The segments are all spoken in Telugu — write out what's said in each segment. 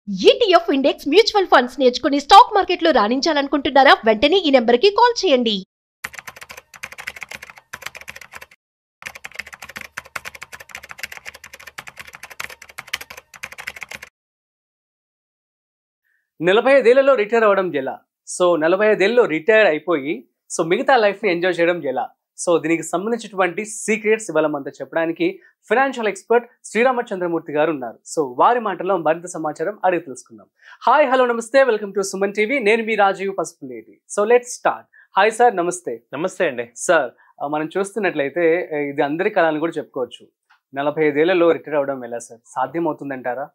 ETF ఇండెక్స్ మ్యూచువల్ ఫండ్స్ నేర్చుకుని స్టాక్ మార్కెట్లో రాణించాలనుకుంటున్నారా? వెంటనే ఈ నెంబర్కి కాల్ చేయండి. నలభై ఐదేళ్లలో రిటైర్ అవ్వడం ఎలా? సో 45 ఏళ్ళలో రిటైర్ అయిపోయి సో మిగతా లైఫ్ని ఎంజాయ్ చేయడం ఎలా? సో దీనికి సంబంధించినటువంటి సీక్రెట్స్ ఇవాళ మనతో చెప్పడానికి ఫైనాన్షియల్ ఎక్స్పర్ట్ శ్రీరామచంద్రమూర్తి గారు ఉన్నారు. సో వారి మాటల్లో మరింత సమాచారం అడిగి తెలుసుకుందాం. హాయ్, హలో, నమస్తే, వెల్కమ్ టు సుమన్ టీవీ. నేను మీ Rajeev Pasupuleti. So let's start. Hi sir, నమస్తే. నమస్తే అండి. సార్, మనం చూస్తున్నట్లయితే ఇది అందరి కళని కూడా చెప్పుకోవచ్చు. 45 ఏళ్లలో రిటైర్ అవ్వడం ఎలా సార్? సాధ్యం అవుతుందంటారా?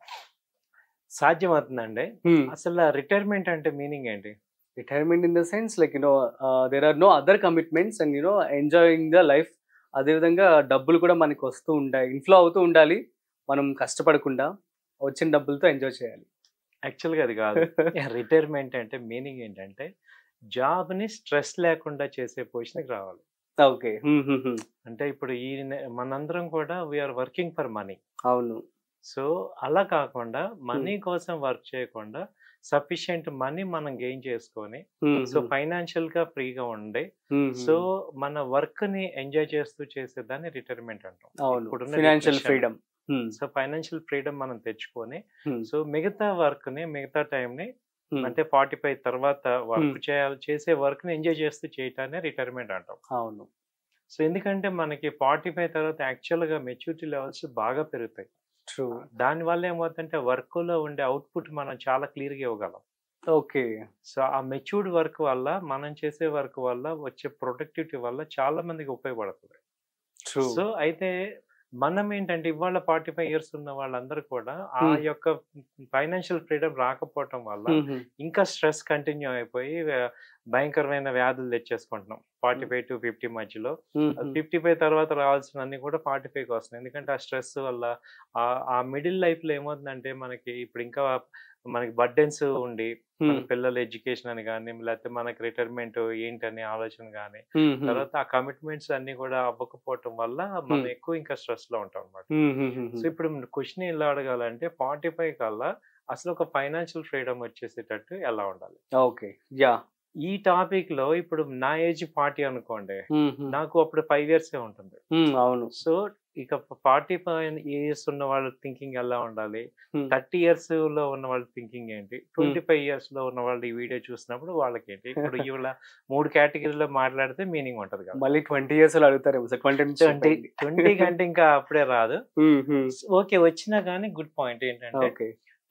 సాధ్యమవుతుందండి. అసలు రిటైర్మెంట్ అంటే మీనింగ్ ఏంటి? Retirement in the sense like there are no other commitments and enjoying the life. అదేవిధంగా డబ్బులు కూడా మనకి వస్తూ ఉంటాయి, ఇన్ఫ్లో అవుతూ ఉండాలి. మనం కష్టపడకుండా వచ్చిన డబ్బులతో ఎంజాయ్ చేయాలి. యాక్చువల్గా అది కాదు. రిటైర్మెంట్ అంటే మీనింగ్ ఏంటంటే జాబ్ని స్ట్రెస్ లేకుండా చేసే పొజిషన్కి రావాలి. ఓకే. అంటే ఇప్పుడు మనందరం కూడా వీఆర్ వర్కింగ్ ఫర్ మనీ. అవును. సో అలా కాకుండా మనీ కోసం వర్క్ చేయకుండా సఫిషియెంట్ మనీ మనం గెయిన్ చేసుకొని సో ఫైనాన్షియల్ గా ఫ్రీగా ఉండి సో మన వర్క్ ని ఎంజాయ్ చేస్తూ చేసేదాన్ని రిటైర్మెంట్ అంటాం. Financial freedom. So financial freedom మనం తెచ్చుకొని సో మిగతా వర్క్ ని మిగతా టైం ని అంటే 45 తర్వాత వర్క్ చేసే వర్క్ ని ఎంజాయ్ చేస్తూ చేయటాన్ని రిటైర్మెంట్ అంటాం. అవును. సో ఎందుకంటే మనకి 45 తర్వాత యాక్చువల్ గా మెచ్యూరిటీ లెవెల్స్ బాగా పెరుగుతాయి. దానివల్ల ఏమవుతుందంటే వర్క్ లో ఉండే అవుట్పుట్ మనం చాలా క్లియర్ గా ఇవ్వగలం. ఓకే. సో ఆ మెచ్యూర్డ్ వర్క్ వల్ల మనం చేసే వర్క్ వల్ల వచ్చే ప్రొడక్టివిటీ వల్ల చాలా మందికి ఉపయోగపడుతుంది. సో అయితే మనం ఏంటంటే ఇవాళ 45 ఇయర్స్ ఉన్న వాళ్ళందరూ కూడా ఆ యొక్క ఫైనాన్షియల్ ఫ్రీడమ్ రాకపోవటం వల్ల ఇంకా స్ట్రెస్ కంటిన్యూ అయిపోయి భయంకరమైన వ్యాధులు తెచ్చేసుకుంటున్నాం 45 to 50 మధ్యలో. 55 తర్వాత రావాల్సిన అన్ని కూడా 45కి వస్తున్నాయి. ఎందుకంటే ఆ స్ట్రెస్ వల్ల ఆ మిడిల్ లైఫ్ లో ఏమవుతుందంటే మనకి ఇప్పుడు ఇంకా మనకి బర్డెన్స్ ఉండి మన పిల్లల ఎడ్యుకేషన్ అని కానీ లేకపోతే మనకి రిటైర్మెంట్ ఏంటనే ఆలోచన కానీ తర్వాత ఆ కమిట్మెంట్స్ అన్ని కూడా అవ్వకపోవటం వల్ల మనం ఎక్కువ ఇంకా స్ట్రెస్ లో ఉంటాం అనమాట. సో ఇప్పుడు క్వశ్చన్ ఎలా అడగాలంటే 45 కల్లా అసలు ఒక ఫైనాన్షియల్ ఫ్రీడమ్ వచ్చేసేటట్టు ఎలా ఉండాలి? ఓకే. యా. ఈ టాపిక్ లో ఇప్పుడు నా ఏజ్ 40 అనుకోండి, నాకు అప్పుడు 5 ఇయర్స్ ఉంటుంది. అవును. సో ఇక 45 ఇయర్స్ ఉన్న వాళ్ళ థింకింగ్ ఎలా ఉండాలి, 30 ఇయర్స్ లో ఉన్న వాళ్ళ థింకింగ్ ఏంటి, 25 ఇయర్స్ లో ఉన్న వాళ్ళు ఈ వీడియో చూసినప్పుడు వాళ్ళకి ఏంటి? ఇప్పుడు ఇవాళ 3 కేటగిరీలో మాట్లాడితే మీనింగ్ ఉంటది కదా. మళ్ళీ 20 ఇయర్స్ అడుగుతారు. 20 కంటే ఇంకా అప్పుడే రాదు. ఓకే, వచ్చినా కానీ గుడ్ పాయింట్ ఏంటంటే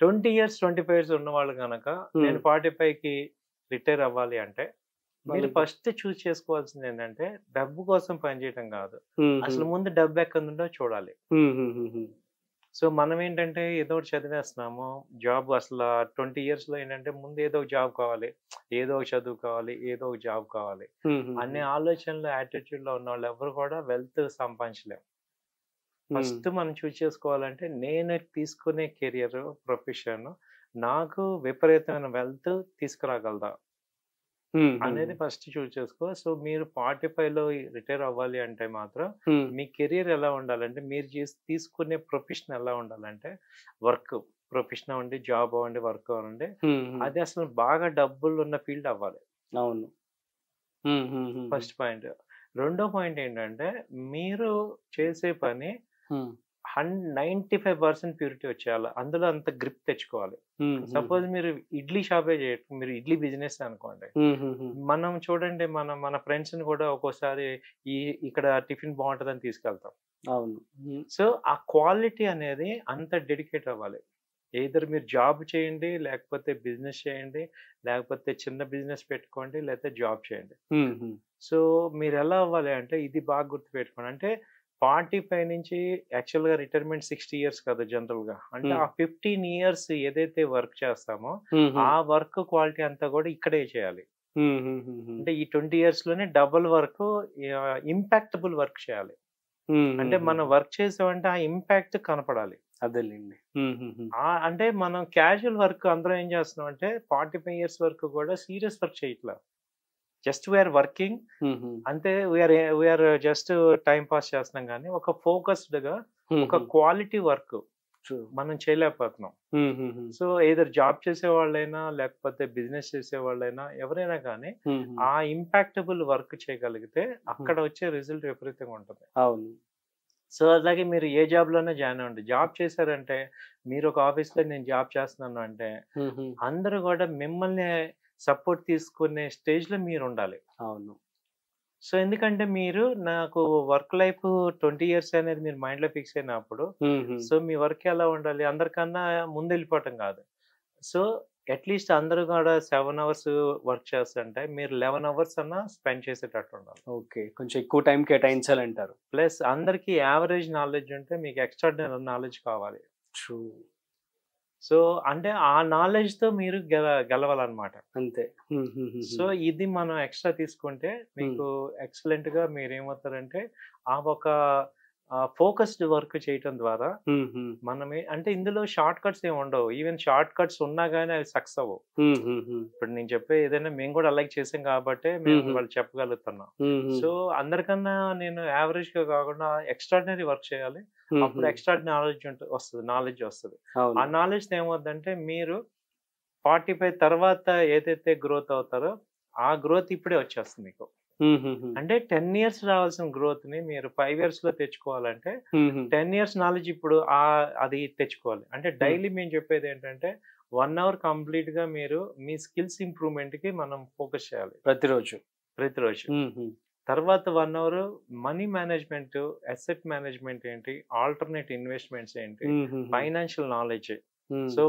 20 ఇయర్స్ 25 ఇయర్స్ ఉన్న వాళ్ళు కనుక నేను 45కి రిటైర్ అవ్వాలి అంటే మీరు ఫస్ట్ చూస్ చేసుకోవాల్సింది ఏంటంటే డబ్బు కోసం పనిచేయటం కాదు, అసలు ముందు డబ్బు ఎక్కడుందో చూడాలి. సో మనం ఏంటంటే ఏదో ఒకటి చదివేస్తున్నాము, జాబ్ అసలు 20 ఇయర్స్ లో ఏంటంటే ముందు ఏదో ఒక జాబ్ కావాలి, ఏదో ఒక చదువు కావాలి, ఏదో ఒక జాబ్ కావాలి అనే ఆలోచనలో యాటిట్యూడ్ లో ఉన్న వాళ్ళు ఎవరు కూడా వెల్త్ సంపాదించలేము. ఫస్ట్ మనం చూస్ చేసుకోవాలంటే నేను తీసుకునే కెరియర్ ప్రొఫెషన్ నాకు విపరీతమైన వెల్త్ తీసుకురాగలదా అనేది ఫస్ట్ చూస్ చేసుకో. సో మీరు 45 లో రిటైర్ అవ్వాలి అంటే మాత్రం మీ కెరియర్ ఎలా ఉండాలంటే మీరు తీసుకునే ప్రొఫెషన్ ఎలా ఉండాలంటే వర్క్ ప్రొఫెషన్ అవ్వండి, జాబ్ అవ్వండి, వర్క్ అవ్వండి, అది అసలు బాగా డబ్బులు ఉన్న ఫీల్డ్ అవ్వాలి. అవును. First point. రెండో పాయింట్ ఏంటంటే మీరు చేసే పని 95% ప్యూరిటీ వచ్చేయాలి, అందులో అంత గ్రిప్ తెచ్చుకోవాలి. సపోజ్ మీరు ఇడ్లీ షాపే చేయటం, మీరు ఇడ్లీ బిజినెస్ అనుకోండి, మనం చూడండి మన ఫ్రెండ్స్ ని కూడా ఒక్కోసారి ఇక్కడ టిఫిన్ బాగుంటుందని తీసుకెళ్తాం. అవును. సో ఆ క్వాలిటీ అనేది అంత డెడికేట్ అవ్వాలి. ఏదర్ మీరు జాబ్ చేయండి, లేకపోతే బిజినెస్ చేయండి, లేకపోతే చిన్న బిజినెస్ పెట్టుకోండి, లేకపోతే జాబ్ చేయండి. సో మీరు ఎలా అవ్వాలి అంటే ఇది బాగా గుర్తుపెట్టుకోండి. అంటే 45 నుంచి యాక్చువల్ గా రిటైర్మెంట్ 60 ఇయర్స్ కదా జనరల్ గా. అంటే ఆ 15 ఇయర్స్ ఏదైతే వర్క్ చేస్తామో ఆ వర్క్ క్వాలిటీ అంతా కూడా ఇక్కడే చేయాలి. అంటే ఈ 20 ఇయర్స్ లోనే డబుల్ వర్క్, ఇంపాక్టబుల్ వర్క్ చేయాలి. అంటే మనం వర్క్ చేసామంటే ఆ ఇంపాక్ట్ కనపడాలి. అదేలేండి. అంటే మనం క్యాజువల్ వర్క్ అందరం ఏం చేస్తున్నాం అంటే 45 ఇయర్స్ వరకు కూడా సీరియస్ వర్క్ చేయట్లా, జస్ట్ వీఆర్ వర్కింగ్ అంతే, వీఆర్ జస్ట్ టైం పాస్ చేస్తున్నాం. కానీ ఒక ఫోకస్డ్ గా ఒక క్వాలిటీ వర్క్ మనం చేయలేకపోతున్నాం. సో ఏదర్ జాబ్ చేసే వాళ్ళైనా లేకపోతే బిజినెస్ చేసే వాళ్ళైనా ఎవరైనా కానీ ఆ ఇంపాక్టబుల్ వర్క్ చేయగలిగితే అక్కడ వచ్చే రిజల్ట్ విపరీతంగా ఉంటుంది. అవును. సో అలాగే మీరు ఏ జాబ్ లోనే జాయిన్ అవ్వండి. జాబ్ చేశారంటే మీరు ఒక ఆఫీస్ లో నేను జాబ్ చేస్తున్నాను అంటే అందరూ కూడా మిమ్మల్ని సపోర్ట్ తీసుకునే స్టేజ్ లో మీరు ఉండాలి. అవును. సో ఎందుకంటే మీరు నాకు వర్క్ లైఫ్ 20 years అనేది మీరు మైండ్ లో ఫిక్స్ అయినప్పుడు సో మీ వర్క్ ఎలా ఉండాలి, అందరికన్నా ముందు వెళ్ళిపోవటం కాదు. సో అట్లీస్ట్ అందరూ కూడా 7 hours వర్క్ చేస్తుంటే మీరు 11 hours అన్నా స్పెండ్ చేసేటట్టు ఉండాలి. ఓకే, కొంచెం ఎక్కువ టైం కేటాయించాలంటారు. ప్లస్ అందరికి యావరేజ్ నాలెడ్జ్ ఉంటే మీకు ఎక్స్ట్రాడినరీ నాలెడ్జ్ కావాలి. ట్రూ. సో అంటే ఆ నాలెడ్జ్ తో మీరు గెలవాలన్నమాట. అంతే. సో ఇది మనం ఎక్స్ట్రా తీసుకుంటే మీకు ఎక్సలెంట్ గా మీరు ఏమవుతారంటే ఆ ఒక ఫోకస్డ్ వర్క్ చేయటం ద్వారా మనమే అంటే ఇందులో షార్ట్ కట్స్ ఏమి ఉండవు. ఈవెన్ షార్ట్ కట్స్ ఉన్నా కానీ అవి సక్సెస్ అవ్వవు. ఇప్పుడు నేను చెప్పే ఏదైనా మేము కూడా అలాగే చేసాం కాబట్టి మేము వాళ్ళు చెప్పగలుగుతున్నాం. సో అందరికన్నా నేను యావరేజ్ గా కాకుండా ఎక్స్ట్రాడినరీ వర్క్ చేయాలి. అప్పుడు ఎక్స్ట్రాడినరీ నాలెడ్జ్ వస్తుంది. ఆ నాలెడ్జ్ ఏమవుతుందంటే మీరు 45 తర్వాత ఏదైతే గ్రోత్ అవుతారో ఆ గ్రోత్ ఇప్పుడే వచ్చేస్తుంది మీకు. అంటే 10 years రావాల్సిన గ్రోత్ ని మీరు 5 years లో తెచ్చుకోవాలంటే 10 years నాలెడ్జ్ ఇప్పుడు అది తెచ్చుకోవాలి. అంటే డైలీ మేము చెప్పేది ఏంటంటే 1 hour కంప్లీట్ గా మీరు మీ స్కిల్స్ ఇంప్రూవ్మెంట్ కి మనం ఫోకస్ చేయాలి ప్రతిరోజు. తర్వాత 1 hour money management, asset management ఏంటి, ఆల్టర్నేట్ ఇన్వెస్ట్మెంట్స్ ఏంటి, financial knowledge, so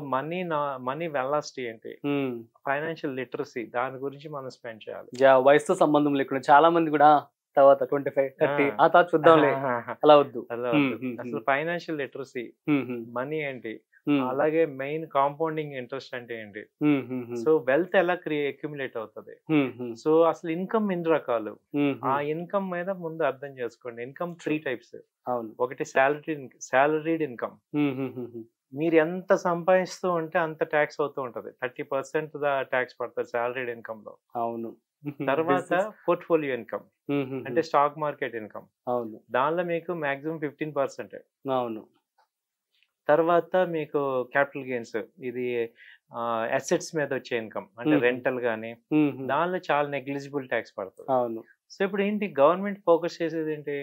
money velocity ఏంటి, ఫైనాన్షియల్ లిటరసీ, దాని గురించి మనం స్పెండ్ చేయాలి. వయసుతో సంబంధం లేకుండా చాలా మంది కూడా తర్వాత 25, 30 ఆ తర్వాత చూద్దాంలే అలా వద్దు. అసలు ఫైనాన్షియల్ లిటరసీ, మనీ ఏంటి, అలాగే మెయిన్ కాంపౌండింగ్ ఇంట్రెస్ట్ అంటే ఏంటి, సో వెల్త్ ఎలా అక్యుములేట్ అవుతుంది, సో అసలు ఇన్కమ్ ఎన్ని రకాలు, ఆ ఇన్కమ్ మీద ముందు అర్థం చేసుకోండి. Income 3 types. ఒకటి సాలరీడ్ ఇన్కమ్. మీరు ఎంత సంపాదిస్తూ ఉంటే అంత ట్యాక్స్ అవుతూ ఉంటది. 30% ట్యాక్స్ పడుతుంది సాలరీడ్ ఇన్కమ్ లో. అవును. తర్వాత పోర్ట్ఫోలియో ఇన్కమ్ అంటే స్టాక్ మార్కెట్ ఇన్కమ్. అవును. దానిలో మీకు మాక్సిమం 15%. అవును. తర్వాత మీకు క్యాపిటల్ గెయిన్స్, ఇది అసెట్స్ మీద వచ్చే ఇన్కమ్ అంటే రెంటల్ గానీ, దానిలో చాలా నెగ్లిజిబుల్ ట్యాక్స్ పడుతుంది. అవును. సో ఇప్పుడు ఏంటి గవర్నమెంట్ ఫోకస్ చేసేది ఏంటి,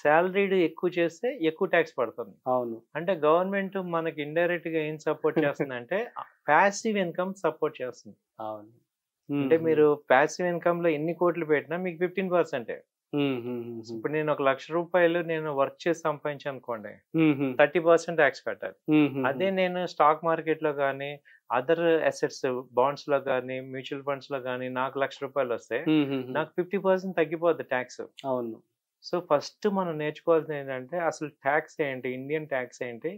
సాలరీడ్ ఎక్కువ చేస్తే ఎక్కువ ట్యాక్స్ పడుతుంది. అవును. అంటే గవర్నమెంట్ మనకి ఇండైరెక్ట్ గా ఏం సపోర్ట్ చేస్తుంది అంటే ప్యాసివ్ ఇన్కమ్ సపోర్ట్ చేస్తుంది. అవును. అంటే మీరు ప్యాసివ్ ఇన్కమ్ లో ఎన్ని కోట్లు పెట్టినా మీకు 15%. ఇప్పుడు నేను 1,00,000 రూపాయలు నేను వర్క్ చేసి సంపాదించాను అనుకోండి, 30% ట్యాక్స్ కట్టాలి. అదే నేను స్టాక్ మార్కెట్ లో కానీ అదర్ అసెట్స్ బాండ్స్ లో కానీ మ్యూచువల్ ఫండ్స్ లో కానీ నాకు 1,00,000 రూపాయలు వస్తే నాకు 50% తగ్గిపోద్ది ట్యాక్స్. అవును. సో ఫస్ట్ మనం నేర్చుకోవాల్సింది ఏంటంటే అసలు ట్యాక్స్ ఏంటి, ఇండియన్ ట్యాక్స్ ఏంటి,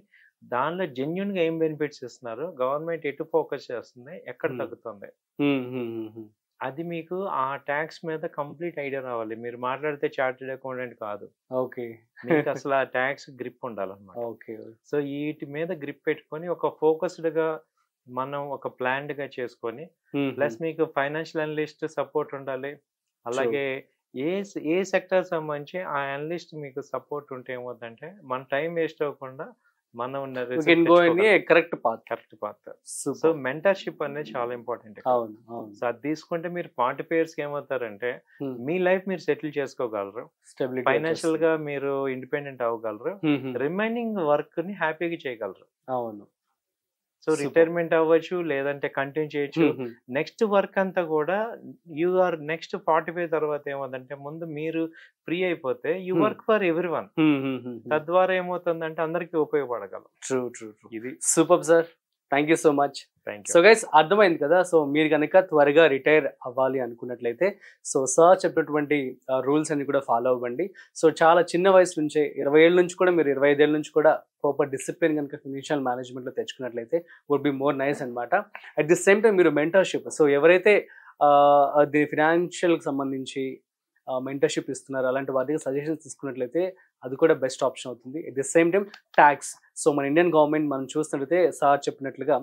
దానిలో జెన్యున్ గా ఏం బెనిఫిట్స్ ఇస్తున్నారు, గవర్నమెంట్ ఎటు ఫోకస్ చేస్తుంది, ఎక్కడ తగ్గుతుంది, అది మీకు ఆ ట్యాక్స్ మీద కంప్లీట్ ఐడియా రావాలి. మీరు మాట్లాడితే చార్టెడ్ అకౌంటెంట్ కాదు. ఓకే. మీకు అసలు ఆ ట్యాక్స్ గ్రిప్ ఉండాలన్నమాట. ఓకే. సో వీటి మీద గ్రిప్ పెట్టుకొని ఒక ఫోకస్డ్ గా మనం ఒక ప్లాన్డ్ గా చేసుకొని, ప్లస్ మీకు ఫైనాన్షియల్ అనలిస్ట్ సపోర్ట్ ఉండాలి. అలాగే ఏ సెక్టర్ సంబంధించి ఆ అనలిస్ట్ మీకు సపోర్ట్ ఉంటే ఏమవుతుందంటే మన టైం వేస్ట్ అవ్వకుండా మనం కరెక్ట్ పాత్. సో మెంటర్షిప్ అనేది చాలా ఇంపార్టెంట్. సో అది తీసుకుంటే మీరు 40 years ఏమవుతారంటే మీ లైఫ్ మీరు సెటిల్ చేసుకోగలరు, ఫైనాన్షియల్ గా మీరు ఇండిపెండెంట్ అవ్వగలరు, రిమైనింగ్ వర్క్ ని హ్యాపీగా చేయగలరు. అవును. సో రిటైర్మెంట్ అవ్వచ్చు, లేదంటే కంటిన్యూ చేయొచ్చు. నెక్స్ట్ వర్క్ అంతా కూడా నెక్స్ట్ 45 తర్వాత ఏమవుతుందంటే ముందు మీరు ఫ్రీ అయిపోతే యు వర్క్ ఫర్ ఎవ్రీవన్. తద్వారా ఏమవుతుందంటే అందరికి ఉపయోగపడగలరు. ట్రూ. ఇది super sir. Thank you so much. So guys, అర్థమైంది కదా. సో మీరు కనుక త్వరగా రిటైర్ అవ్వాలి అనుకున్నట్లయితే సో సార్ చెప్పినటువంటి రూల్స్ అన్ని కూడా ఫాలో అవ్వండి. సో చాలా చిన్న వయసు నుంచే 20 ఏళ్ళ నుంచి కూడా మీరు 25 ఏళ్ళ నుంచి కూడా ప్రాపర్ డిసిప్లిన్ కనుక ఫినాన్షియల్ మేనేజ్మెంట్లో తెచ్చుకున్నట్లయితే వుడ్ బి మోర్ నైస్ అనమాట. అట్ ది సేమ్ టైం మీరు మెంటర్షిప్, సో ఎవరైతే దీని ఫినాన్షియల్కి సంబంధించి మెంటర్షిప్ ఇస్తున్నారు అలాంటి వాటికి సజెషన్స్ తీసుకున్నట్లయితే అది కూడా బెస్ట్ ఆప్షన్ అవుతుంది. At the same time tax, so మన ఇండియన్ గవర్నమెంట్ మనం చూస్తున్నట్లయితే సార్ చెప్పినట్లుగా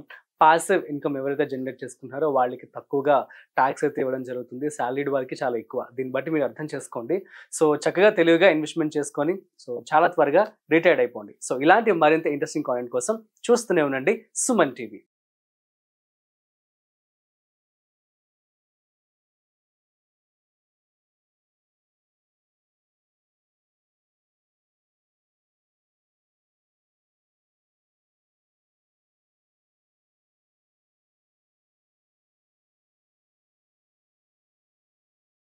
పాసివ్ ఇన్కమ్ ఎవరైతే జనరేట్ చేసుకుంటారో వాళ్ళకి తక్కువగా ట్యాక్స్ అయితే ఇవ్వడం జరుగుతుంది, సాలరీడ్ వారికి చాలా ఎక్కువ. దీన్ని బట్టి మీరు అర్థం చేసుకోండి. సో చక్కగా తెలివిగా ఇన్వెస్ట్మెంట్ చేసుకొని సో చాలా త్వరగా రిటైర్డ్ అయిపోండి. సో ఇలాంటి మరింత ఇంట్రెస్టింగ్ కాంటెంట్ కోసం చూస్తూనే ఉండండి సుమన్ టీవీ.